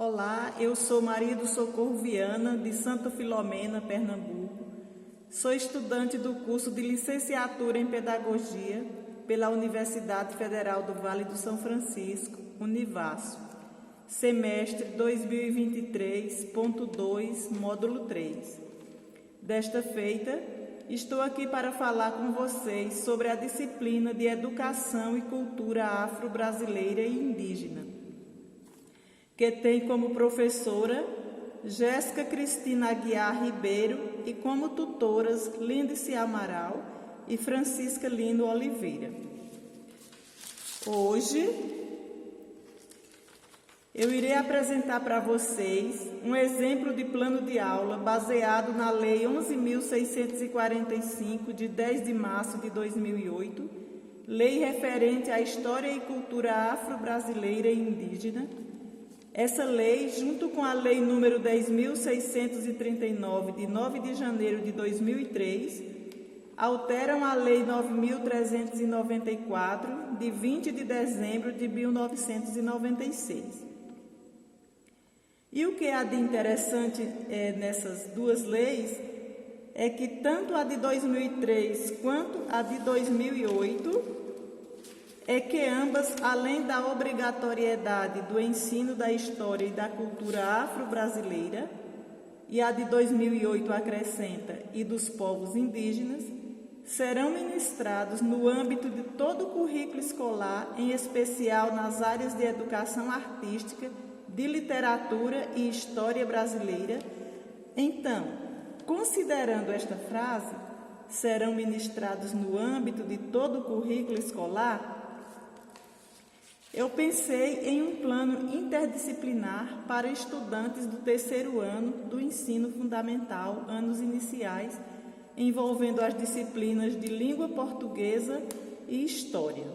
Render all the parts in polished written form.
Olá, eu sou Maria do Socorro Viana, de Santa Filomena, Pernambuco. Sou estudante do curso de Licenciatura em Pedagogia pela Universidade Federal do Vale do São Francisco, Univasf, semestre 2023.2, módulo 3. Desta feita, estou aqui para falar com vocês sobre a disciplina de Educação e Cultura Afro-Brasileira e Indígena, que tem como professora Jéssica Cristina Aguiar Ribeiro e como tutoras Lindice Amaral e Francisca Lino Oliveira. Hoje eu irei apresentar para vocês um exemplo de plano de aula baseado na Lei 11.645, de 10 de março de 2008, lei referente à história e cultura afro-brasileira e indígena. Essa lei, junto com a Lei número 10.639, de 9 de janeiro de 2003, alteram a Lei 9.394, de 20 de dezembro de 1996. E o que há de interessante nessas duas leis é que tanto a de 2003 quanto a de 2008 é que ambas, além da obrigatoriedade do ensino da história e da cultura afro-brasileira, e a de 2008 acrescenta e dos povos indígenas, serão ministrados no âmbito de todo o currículo escolar, em especial nas áreas de educação artística, de literatura e história brasileira. Então, considerando esta frase, serão ministrados no âmbito de todo o currículo escolar, eu pensei em um plano interdisciplinar para estudantes do terceiro ano do ensino fundamental, anos iniciais, envolvendo as disciplinas de língua portuguesa e história.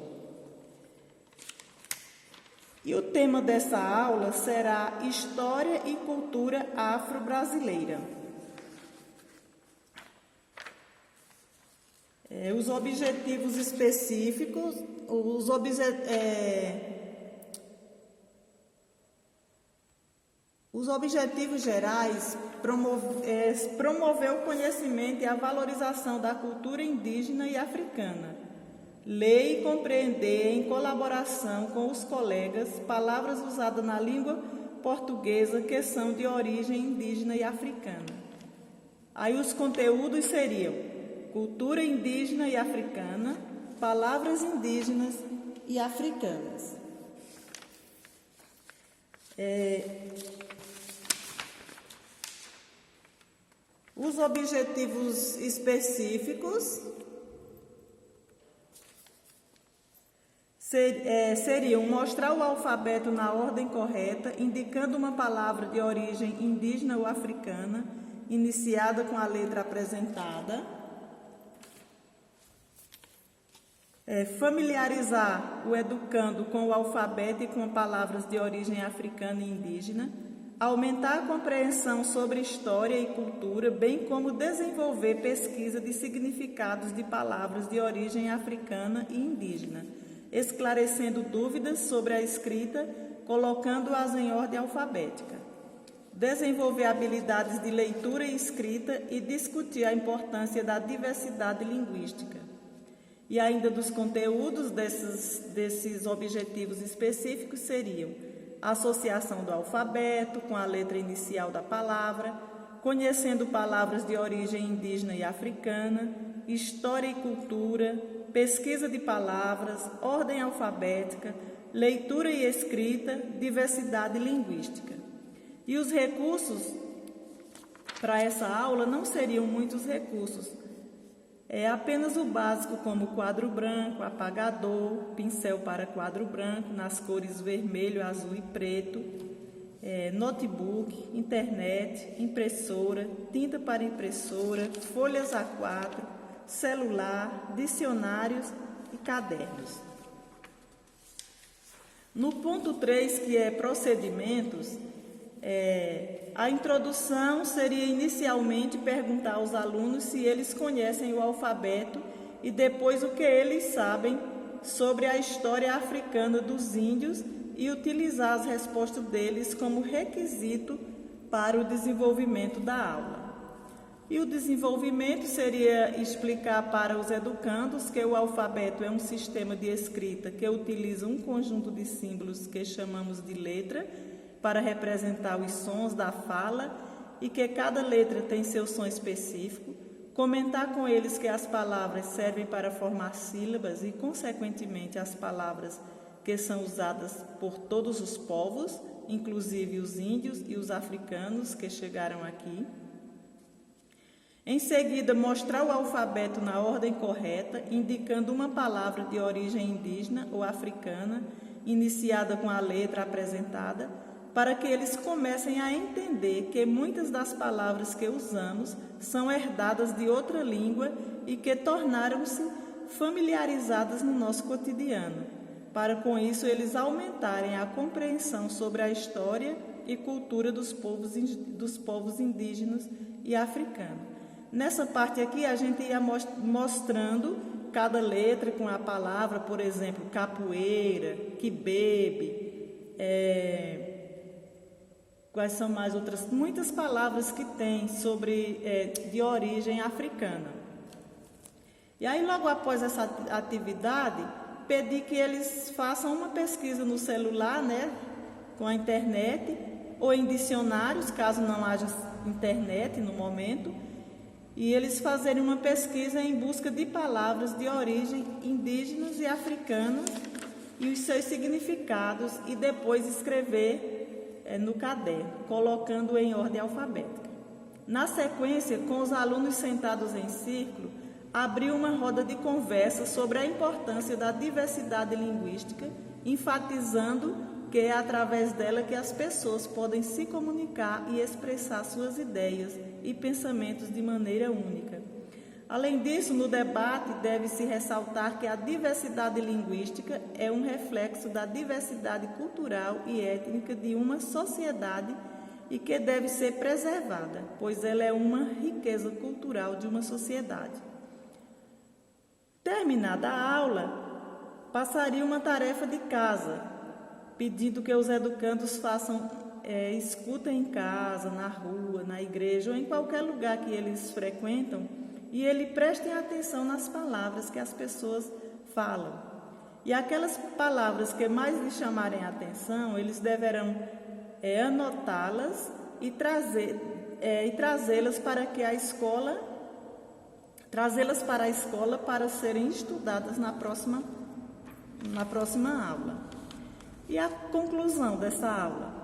E o tema dessa aula será História e Cultura Afro-Brasileira. Os objetivos específicos, os objetivos gerais, promover o conhecimento e a valorização da cultura indígena e africana, ler e compreender em colaboração com os colegas palavras usadas na língua portuguesa que são de origem indígena e africana. Aí os conteúdos seriam cultura indígena e africana, palavras indígenas e africanas. Os objetivos específicos seriam mostrar o alfabeto na ordem correta, indicando uma palavra de origem indígena ou africana, iniciada com a letra apresentada. Familiarizar o educando com o alfabeto e com palavras de origem africana e indígena, aumentar a compreensão sobre história e cultura, bem como desenvolver pesquisa de significados de palavras de origem africana e indígena, esclarecendo dúvidas sobre a escrita, colocando-as em ordem alfabética. Desenvolver habilidades de leitura e escrita e discutir a importância da diversidade linguística. E ainda dos conteúdos desses objetivos específicos seriam a associação do alfabeto com a letra inicial da palavra, conhecendo palavras de origem indígena e africana, história e cultura, pesquisa de palavras, ordem alfabética, leitura e escrita, diversidade linguística. E os recursos para essa aula não seriam muitos recursos. É apenas o básico, como quadro branco, apagador, pincel para quadro branco, nas cores vermelho, azul e preto, notebook, internet, impressora, tinta para impressora, folhas A4, celular, dicionários e cadernos. No ponto 3, que é procedimentos, a introdução seria inicialmente perguntar aos alunos se eles conhecem o alfabeto e depois o que eles sabem sobre a história africana dos índios e utilizar as respostas deles como requisito para o desenvolvimento da aula. E o desenvolvimento seria explicar para os educandos que o alfabeto é um sistema de escrita que utiliza um conjunto de símbolos que chamamos de letra para representar os sons da fala e que cada letra tem seu som específico. Comentar com eles que as palavras servem para formar sílabas e, consequentemente, as palavras que são usadas por todos os povos, inclusive os índios e os africanos que chegaram aqui. Em seguida, mostrar o alfabeto na ordem correta, indicando uma palavra de origem indígena ou africana, iniciada com a letra apresentada, para que eles comecem a entender que muitas das palavras que usamos são herdadas de outra língua e que tornaram-se familiarizadas no nosso cotidiano, para com isso eles aumentarem a compreensão sobre a história e cultura dos povos indígenas e africanos. Nessa parte aqui, a gente ia mostrando cada letra com a palavra, por exemplo, capoeira, que bebe, quais são mais outras, muitas palavras que tem de origem africana. E aí, logo após essa atividade, pedi que eles façam uma pesquisa no celular, né, com a internet, ou em dicionários, caso não haja internet no momento, e eles fazerem uma pesquisa em busca de palavras de origem indígenas e africanas e os seus significados e depois escrever no caderno, colocando em ordem alfabética. Na sequência, com os alunos sentados em círculo, abriu uma roda de conversa sobre a importância da diversidade linguística, enfatizando que é através dela que as pessoas podem se comunicar e expressar suas ideias e pensamentos de maneira única. Além disso, no debate deve-se ressaltar que a diversidade linguística é um reflexo da diversidade cultural e étnica de uma sociedade e que deve ser preservada, pois ela é uma riqueza cultural de uma sociedade. Terminada a aula, passaria uma tarefa de casa, pedindo que os educandos façam escuta em casa, na rua, na igreja ou em qualquer lugar que eles frequentam e eles prestem atenção nas palavras que as pessoas falam. E aquelas palavras que mais lhes chamarem a atenção, eles deverão anotá-las e trazê-las para a escola para serem estudadas na próxima aula. E a conclusão dessa aula?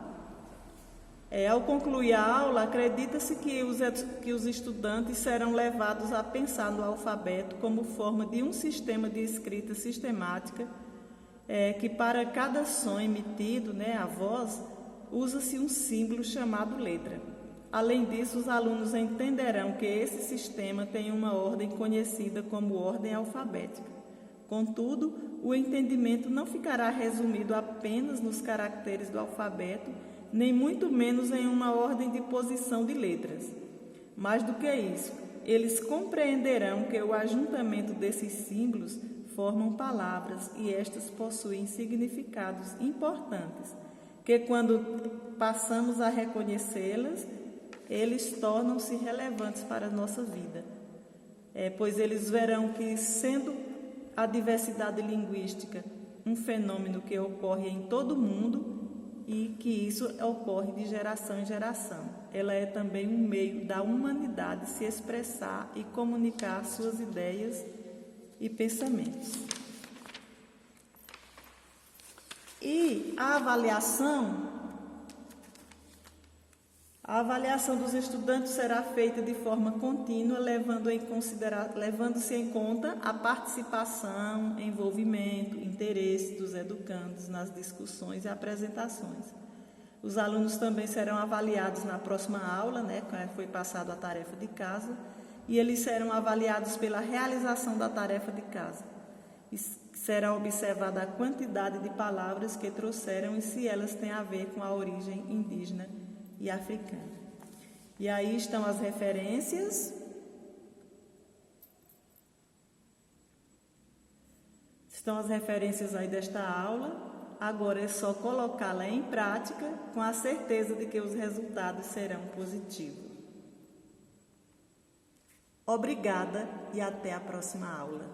Ao concluir a aula, acredita-se que os estudantes serão levados a pensar no alfabeto como forma de um sistema de escrita sistemática, que para cada som emitido, a voz, usa-se um símbolo chamado letra. Além disso, os alunos entenderão que esse sistema tem uma ordem conhecida como ordem alfabética. Contudo, o entendimento não ficará resumido apenas nos caracteres do alfabeto, nem muito menos em uma ordem de posição de letras. Mais do que isso, eles compreenderão que o ajuntamento desses símbolos formam palavras e estas possuem significados importantes, que quando passamos a reconhecê-las, eles tornam-se relevantes para a nossa vida. Pois eles verão que, sendo a diversidade linguística um fenômeno que ocorre em todo o mundo e que isso ocorre de geração em geração. Ela é também um meio da humanidade se expressar e comunicar suas ideias e pensamentos. E a avaliação dos estudantes será feita de forma contínua, levando-se em conta a participação, envolvimento, interesse dos educandos nas discussões e apresentações. Os alunos também serão avaliados na próxima aula, quando foi passada a tarefa de casa, e eles serão avaliados pela realização da tarefa de casa. E será observada a quantidade de palavras que trouxeram e se elas têm a ver com a origem indígena e africana. E aí estão as referências. Estão as referências aí desta aula. agora é só colocá-la em prática com a certeza de que os resultados serão positivos. Obrigada e até a próxima aula.